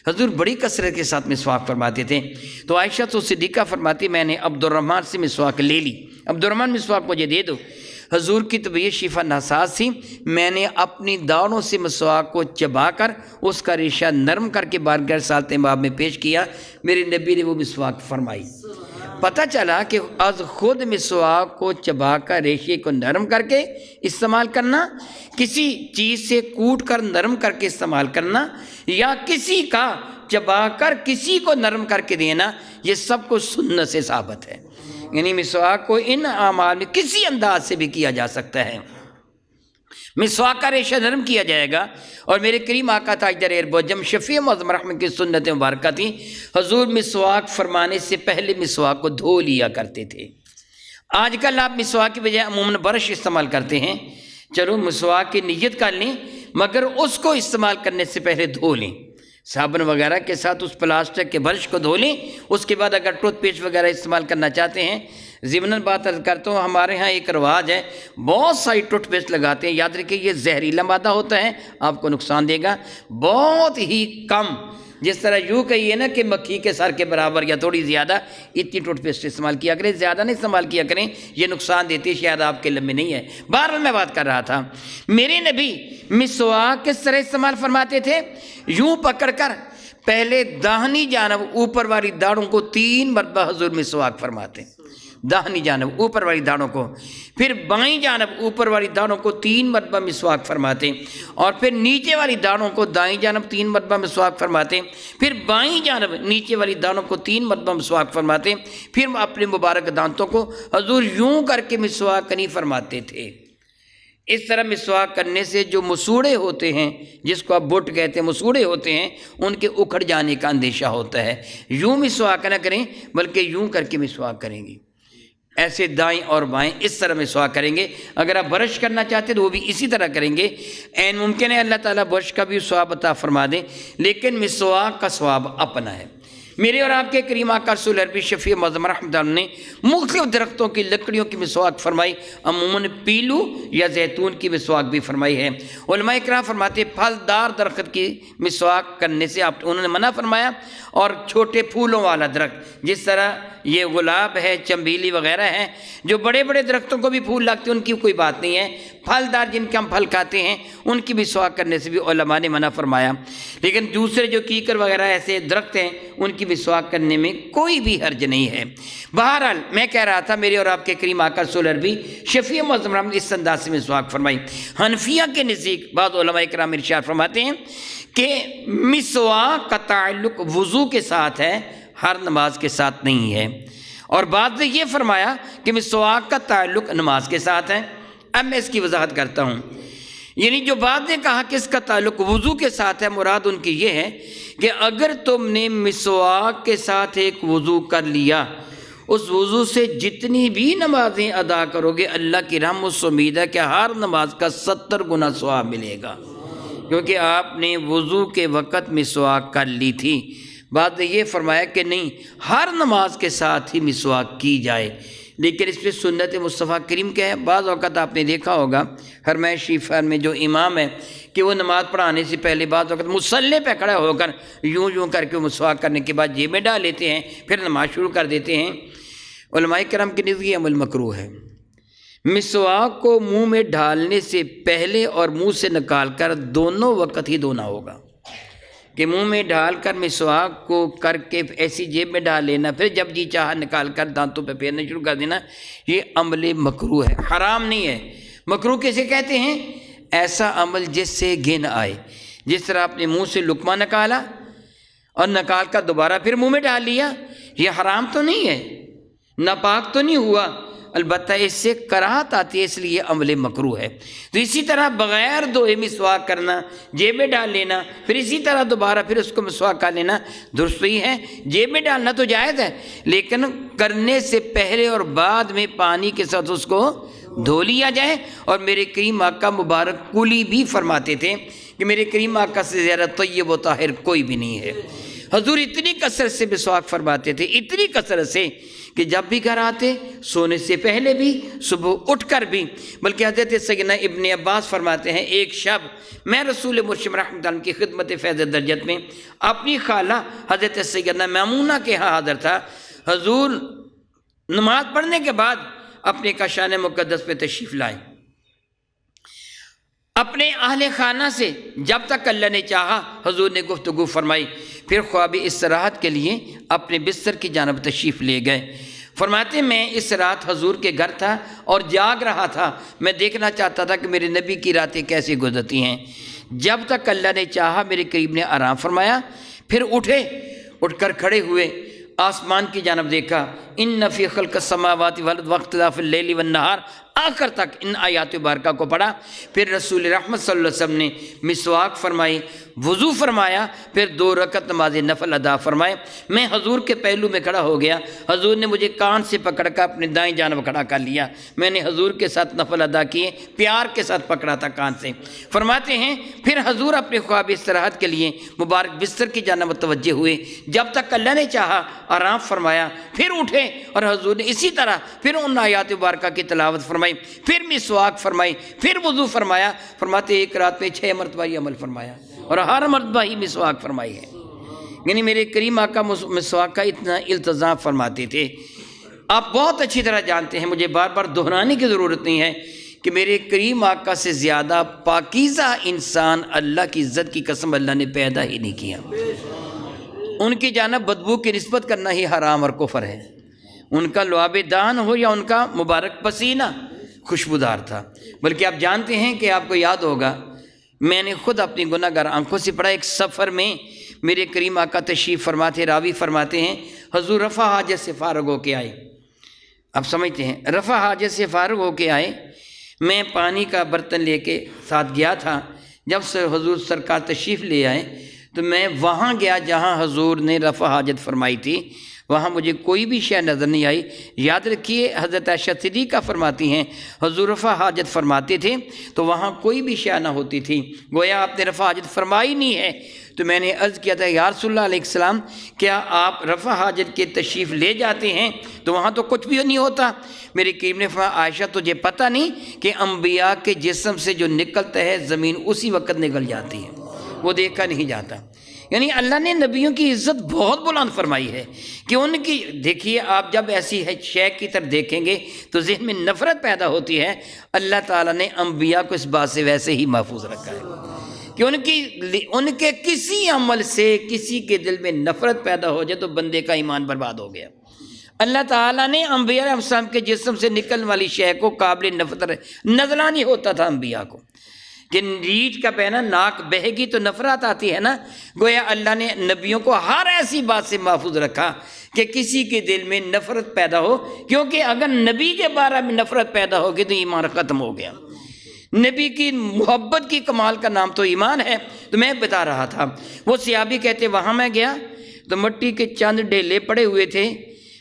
Speaker 1: حضور بڑی کثرت کے ساتھ مسواک فرماتے تھے. تو عائشہ تو صدیقہ فرماتی میں نے عبد الرحمن سے مسواک لے لی، عبد الرحمن مسواک مجھے دے دو. حضور کی طبیعت شفا ناساز تھی، میں نے اپنی داڑھوں سے مسواک کو چبا کر اس کا ریشہ نرم کر کے بارگاہ رسالت باب میں پیش کیا. میرے نبی نے وہ مسواک فرمائی. پتہ چلا کہ از خود مسواک کو چبا کر ریشے کو نرم کر کے استعمال کرنا، کسی چیز سے کوٹ کر نرم کر کے استعمال کرنا، یا کسی کا چبا کر کسی کو نرم کر کے دینا، یہ سب کچھ سنت سے ثابت ہے. یعنی مسواک کو ان اعمال میں کسی انداز سے بھی کیا جا سکتا ہے. مسواک کا ریشہ نرم کیا جائے گا. اور میرے کریم آقا تاجدار اربوجم شفیع معظم رحمت کی سنت مبارکہ تھی، حضور مسواک فرمانے سے پہلے مسواک کو دھو لیا کرتے تھے. آج کل آپ مسواک کی بجائے عموماً برش استعمال کرتے ہیں. چلو مسواک کی نیت کر لیں، مگر اس کو استعمال کرنے سے پہلے دھو لیں، صابن وغیرہ کے ساتھ اس پلاسٹک کے برش کو دھو لیں. اس کے بعد اگر ٹوتھ پیسٹ وغیرہ استعمال کرنا چاہتے ہیں، ضمناً بات عرض کرتا ہوں ہمارے ہاں ایک رواج ہے، بہت ساری ٹوتھ پیسٹ لگاتے ہیں. یاد رکھیں یہ زہریلا مادہ ہوتا ہے، آپ کو نقصان دے گا. بہت ہی کم، جس طرح یوں کہیے نا کہ مکھی کے سر کے برابر یا تھوڑی زیادہ، اتنی ٹوتھ پیسٹ استعمال کیا کریں، زیادہ نہیں استعمال کیا کریں، یہ نقصان دیتی ہے، شاید آپ کے لمبے نہیں ہے. بہرحال میں بات کر رہا تھا، میرے نبی مسواک کس طرح استعمال فرماتے تھے؟ یوں پکڑ کر پہلے داہنی جانب اوپر والی داڑھوں کو 3 مرتبہ حضور مسواک فرماتے ہیں، داہنی جانب اوپر والی داڑھوں کو، پھر بائیں جانب اوپر والی داڑھوں کو 3 مرتبہ مسواک فرماتے ہیں، اور پھر نیچے والی داڑھوں کو دائیں جانب 3 مرتبہ مسواک فرماتے ہیں، پھر بائیں جانب نیچے والی داڑھوں کو 3 مرتبہ مسواک فرماتے ہیں، پھر اپنے مبارک دانتوں کو حضور یوں کر کے مسواک نہیں فرماتے تھے. اس طرح مسواک کرنے سے جو مسوڑے ہوتے ہیں، جس کو آپ بٹ کہتے ہیں، مسوڑے ہوتے ہیں، ان کے اکھڑ جانے کا اندیشہ ہوتا ہے. یوں مسواک نہ کریں بلکہ یوں کر کے مسواک کریں گے، ایسے دائیں اور بائیں اس طرح مسواک کریں گے. اگر آپ برش کرنا چاہتے تو وہ بھی اسی طرح کریں گے. عین ممکن ہے اللہ تعالیٰ برش کا بھی ثواب عطا فرما دیں، لیکن مسواک کا ثواب اپنا ہے. میرے اور آپ کے کریم آقا رسول عربی شفیع معظم رحمۃ اللہ نے مختلف درختوں کی لکڑیوں کی مسواک فرمائی، عموماً پیلو یا زیتون کی مسواک بھی فرمائی ہے. علماء اکرام فرماتے پھلدار درخت کی مسواک کرنے سے انہوں نے منع فرمایا، اور چھوٹے پھولوں والا درخت جس طرح یہ گلاب ہے، چمبیلی وغیرہ ہیں، جو بڑے بڑے درختوں کو بھی پھول لگتے ہیں، ان کی کوئی بات نہیں ہے. پھلدار جن کے ہم پھل کھاتے ہیں ان کی مسواک کرنے سے بھی علماء نے منع فرمایا، لیکن دوسرے جو کیکر وغیرہ ایسے درخت ہیں ان کی مسواک کرنے میں کوئی بھی حرج نہیں ہے۔ بہرحال میں کہہ رہا تھا میرے اور آپ کے کریم آقا صلی اللہ علیہ وسلم بھی شفیع معظم رحمت اس انداز سے مسواک فرمائی۔ حنفیہ کے نزدیک بعض علماء کرام ارشاد فرماتے ہیں کہ مسواک کا تعلق وضو کے ساتھ ہے، ہر نماز کے ساتھ نہیں ہے، اور بعض نے یہ فرمایا کہ مسواک کا تعلق نماز کے ساتھ ہے۔ اب میں اس کی وضاحت کرتا ہوں، یعنی جو بعض نے کہا کہ اس کا تعلق وضو کے ساتھ ہے، مراد ان کی یہ ہے کہ اگر تم نے مسواک کے ساتھ ایک وضو کر لیا، اس وضو سے جتنی بھی نمازیں ادا کرو گے اللہ کی رحمت سے امید ہے کہ ہر نماز کا 70 گنا ثواب ملے گا، کیونکہ آپ نے وضو کے وقت مسواک کر لی تھی۔ بعد نے یہ فرمایا کہ نہیں، ہر نماز کے ساتھ ہی مسواک کی جائے، لیکن اس پہ سنت مصطفیٰ کریم کیا ہے؟ بعض اوقات آپ نے دیکھا ہوگا حرمین شریف میں جو امام ہے کہ وہ نماز پڑھانے سے پہلے بعض اوقات مصلی پہ کھڑا ہو کر یوں کر کے مسواک کرنے کے بعد جیب میں ڈال لیتے ہیں، پھر نماز شروع کر دیتے ہیں۔ علماء کرام کے نزدیک عمل مکروہ ہے۔ مسواک کو منہ میں ڈالنے سے پہلے اور منہ سے نکال کر دونوں وقت ہی دھونا ہوگا، کہ منہ میں ڈال کر مسواک کو کر کے ایسی جیب میں ڈال لینا، پھر جب جی چاہا نکال کر دانتوں پہ پھیرنا شروع کر دینا، یہ عمل مکروہ ہے، حرام نہیں ہے۔ مکروہ کیسے کہتے ہیں؟ ایسا عمل جس سے گھن آئے، جس طرح آپ نے منہ سے لقمہ نکالا اور نکال کر دوبارہ پھر منہ میں ڈال لیا، یہ حرام تو نہیں ہے، ناپاک تو نہیں ہوا، البتہ اس سے کراہت آتی ہے، اس لیے عمل مکروہ ہے۔ تو اسی طرح بغیر دھوئے مسواک کرنا، جیب میں ڈال لینا، پھر اسی طرح دوبارہ پھر اس کو مسواک کر لینا درست ہی ہے۔ جیب میں ڈالنا تو جائز ہے، لیکن کرنے سے پہلے اور بعد میں پانی کے ساتھ اس کو دھو لیا جائے۔ اور میرے کریم آقا مبارک کلی بھی فرماتے تھے کہ میرے کریم آقا سے زیادہ طیب و طاہر کوئی بھی نہیں ہے۔ حضور اتنی کثرت سے مسواک فرماتے تھے، اتنی کثرت سے کہ جب بھی گھر آتے، سونے سے پہلے بھی، صبح اٹھ کر بھی، بلکہ حضرت سیدنا ابن عباس فرماتے ہیں ایک شب میں رسول مرشد رحمۃ اللہ کی خدمت فیض درجت میں اپنی خالہ حضرت سیدنا میمونہ کے ہاں حاضر تھا۔ حضور نماز پڑھنے کے بعد اپنے کاشان مقدس پہ تشریف لائے، اپنے اہل خانہ سے جب تک اللہ نے چاہا حضور نے گفتگو فرمائی، پھر خواب استراحت کے لیے اپنے بستر کی جانب تشریف لے گئے۔ فرماتے میں اس رات حضور کے گھر تھا اور جاگ رہا تھا، میں دیکھنا چاہتا تھا کہ میرے نبی کی راتیں کیسے گزرتی ہیں۔ جب تک اللہ نے چاہا میرے قریب نے آرام فرمایا، پھر اٹھ کر کھڑے ہوئے، آسمان کی جانب دیکھا، ان فی خلق السماوات والارض واختلاف اللیل والنہار، آخر تک ان آیات مبارکہ کو پڑھا۔ پھر رسول رحمت صلی اللہ علیہ وسلم نے مسواک فرمائی، وضو فرمایا، پھر 2 رکعت نماز نفل ادا فرمائے۔ میں حضور کے پہلو میں کھڑا ہو گیا، حضور نے مجھے کان سے پکڑ کر اپنے دائیں جانب کھڑا کر لیا، میں نے حضور کے ساتھ نفل ادا کیے، پیار کے ساتھ پکڑا تھا کان سے۔ فرماتے ہیں پھر حضور اپنے خواب استراحت کے لیے مبارک بستر کی جانب متوجہ ہوئے، جب تک اللہ نے چاہا آرام فرمایا، پھر اٹھے اور حضور نے اسی طرح پھر ان آیات مبارکہ کی تلاوت فرمائی، پھر مسواک فرمائی، پھر وضو فرمایا۔ فرماتے ایک رات میں 6 مرتبہ یہ عمل فرمایا اور ہر مرتبہ ہی مسواک فرمائی ہے۔ یعنی میرے کریم آقا مسواک کا اتنا التزام فرماتے تھے۔ آپ بہت اچھی طرح جانتے ہیں، مجھے بار بار دہرانے کی ضرورت نہیں ہے کہ میرے کریم آقا سے زیادہ پاکیزہ انسان اللہ کی عزت کی قسم اللہ نے پیدا ہی نہیں کیا۔ ان کی جانب بدبو کی نسبت کرنا ہی حرام اور کفر ہے۔ ان کا لعاب دہن ہو یا ان کا مبارک پسینہ خوشبودار تھا۔ بلکہ آپ جانتے ہیں کہ آپ کو یاد ہوگا، میں نے خود اپنی گناہ گار آنکھوں سے پڑھا، ایک سفر میں میرے کریم آقا تشریف فرماتے، راوی فرماتے ہیں حضور رفع حاجت سے فارغ ہو کے آئے۔ آپ سمجھتے ہیں رفع حاجت سے فارغ ہو کے آئے، میں پانی کا برتن لے کے ساتھ گیا تھا۔ جب سے حضور سرکار تشریف لے آئے تو میں وہاں گیا جہاں حضور نے رفع حاجت فرمائی تھی، وہاں مجھے کوئی بھی شے نظر نہیں آئی۔ یاد رکھیے حضرت عائشہ صدیقہ فرماتی ہیں حضور رفع حاجت فرماتے تھے تو وہاں کوئی بھی شے نہ ہوتی تھی، گویا آپ نے رفع حاجت فرمائی نہیں ہے۔ تو میں نے عرض کیا تھا یا رسول اللہ علیہ السلام، کیا آپ رفع حاجت کے تشریف لے جاتے ہیں تو وہاں تو کچھ بھی نہیں ہوتا؟ میری کریم نے فرمایا عائشہ تجھے پتہ نہیں کہ انبیاء کے جسم سے جو نکلتا ہے زمین اسی وقت نکل جاتی ہے، وہ دیکھا نہیں جاتا۔ یعنی اللہ نے نبیوں کی عزت بہت بلند فرمائی ہے کہ ان کی، دیکھیے آپ جب ایسی شے کی طرف دیکھیں گے تو ذہن میں نفرت پیدا ہوتی ہے. اللہ تعالیٰ نے انبیاء کو اس بات سے ویسے ہی محفوظ رکھا ہے کہ ان کے کسی عمل سے کسی کے دل میں نفرت پیدا ہو جائے تو بندے کا ایمان برباد ہو گیا. اللہ تعالیٰ نے انبیاء علیہ السلام کے جسم سے نکلنے والی شے کو قابل نفرت نزلہ نہیں ہوتا تھا انبیاء کو، کہ ریچھ کا پہنا ناک بہے گی تو نفرت آتی ہے نا. گویا اللہ نے نبیوں کو ہر ایسی بات سے محفوظ رکھا کہ کسی کے دل میں نفرت پیدا ہو، کیونکہ اگر نبی کے بارے میں نفرت پیدا ہوگی تو ایمان ختم ہو گیا. نبی کی محبت کی کمال کا نام تو ایمان ہے. تو میں بتا رہا تھا، وہ صحابی کہتے وہاں میں گیا تو مٹی کے چند ڈیلے پڑے ہوئے تھے،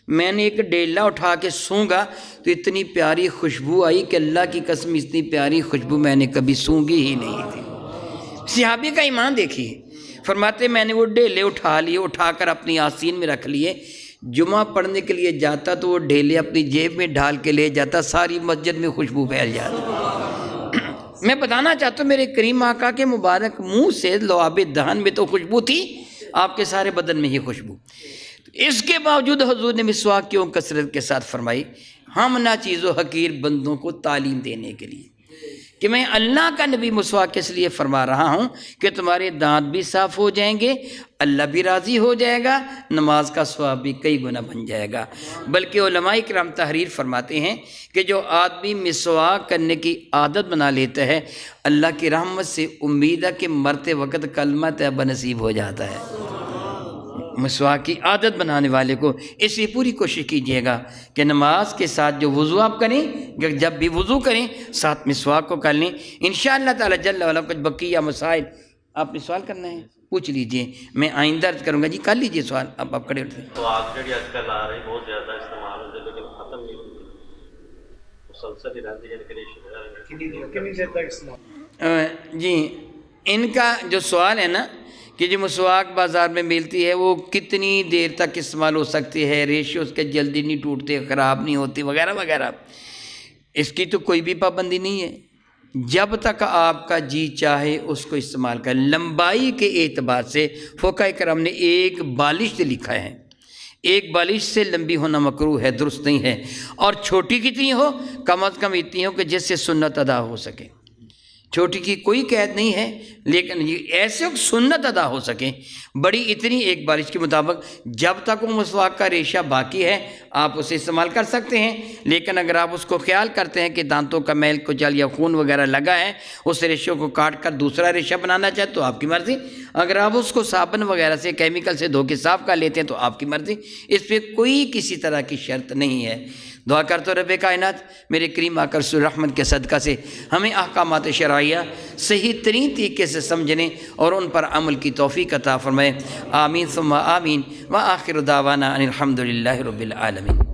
Speaker 1: میں نے ایک ڈیلا اٹھا کے سونگا تو اتنی پیاری خوشبو آئی کہ اللہ کی قسم اتنی پیاری خوشبو میں نے کبھی سونگی ہی نہیں تھی. صحابی کا ایمان دیکھیے، فرماتے میں نے وہ ڈیلے اٹھا لیے، اٹھا کر اپنی آستین میں رکھ لیے. جمعہ پڑھنے کے لیے جاتا تو وہ ڈیلے اپنی جیب میں ڈال کے لے جاتا، ساری مسجد میں خوشبو پھیل جاتی. میں بتانا چاہتا ہوں میرے کریم آقا کے مبارک منہ سے لعاب دہن میں تو خوشبو تھی، آپ کے سارے بدن میں ہی خوشبو. اس کے باوجود حضور نے مسواک کیوں کثرت کے ساتھ فرمائی؟ ہم ناچیز و حقیر بندوں کو تعلیم دینے کے لیے کہ میں اللہ کا نبی مسواک اس لیے فرما رہا ہوں کہ تمہارے دانت بھی صاف ہو جائیں گے، اللہ بھی راضی ہو جائے گا، نماز کا ثواب بھی کئی گنا بن جائے گا. بلکہ علماء کرام تحریر فرماتے ہیں کہ جو آدمی مسواک کرنے کی عادت بنا لیتا ہے، اللہ کی رحمت سے امید ہے کہ مرتے وقت کلمہ طیبہ نصیب ہو جاتا ہے. مسواک کی عادت بنانے والے کو اس لیے پوری کوشش کیجیے گا کہ نماز کے ساتھ جو وضو آپ کریں، جب بھی وضو کریں ساتھ مسواک کو کر لیں. انشاءاللہ تعالی جل وعلا کچھ بقیہ مسائل آپ نے سوال کرنا ہے پوچھ لیجئے، میں آئندہ کروں گا. جی کر لیجئے سوال، آپ کھڑے ہوتے ہیں.
Speaker 3: تو آگ جڑی اج کل آ رہی بہت زیادہ استعمال ہوتی ہے لیکن ختم نہیں ہوتی، مسلسل ہی رہتی ہے.
Speaker 2: کتنی دیر تک استعمال؟
Speaker 1: جی ان کا جو سوال ہے نا کہ جو مسواک بازار میں ملتی ہے وہ کتنی دیر تک استعمال ہو سکتی ہے، ریشو اس کے جلدی نہیں ٹوٹتے، خراب نہیں ہوتی وغیرہ وغیرہ، اس کی تو کوئی بھی پابندی نہیں ہے. جب تک آپ کا جی چاہے اس کو استعمال کریں. لمبائی کے اعتبار سے فقہاء کرام نے ایک بالش سے لکھا ہے، ایک بالش سے لمبی ہونا مکروہ ہے، درست نہیں ہے. اور چھوٹی کتنی ہو؟ کم از کم اتنی ہو کہ جس سے سنت ادا ہو سکے. چھوٹی کی کوئی قید نہیں ہے، لیکن ایسے سنت ادا ہو سکے. بڑی اتنی ایک بالش کے مطابق جب تک وہ مسواک کا ریشہ باقی ہے آپ اسے استعمال کر سکتے ہیں. لیکن اگر آپ اس کو خیال کرتے ہیں کہ دانتوں کا میل کچل یا خون وغیرہ لگا ہے، اس ریشوں کو کاٹ کر دوسرا ریشہ بنانا چاہتے تو آپ کی مرضی. اگر آپ اس کو صابن وغیرہ سے کیمیکل سے دھو کے صاف کر لیتے ہیں تو آپ کی مرضی. اس پہ کوئی کسی طرح کی شرط نہیں ہے. دعا کرتا ہوں رب کائنات میرے کریم آقا رسول رحمت کے صدقہ سے ہمیں احکامات شرعیہ صحیح ترین طریقے سے سمجھنے اور ان پر عمل کی توفیق عطا فرمائے. آمین ثم آمین. وآخر دعوانا ان الحمد للہ رب العالمین.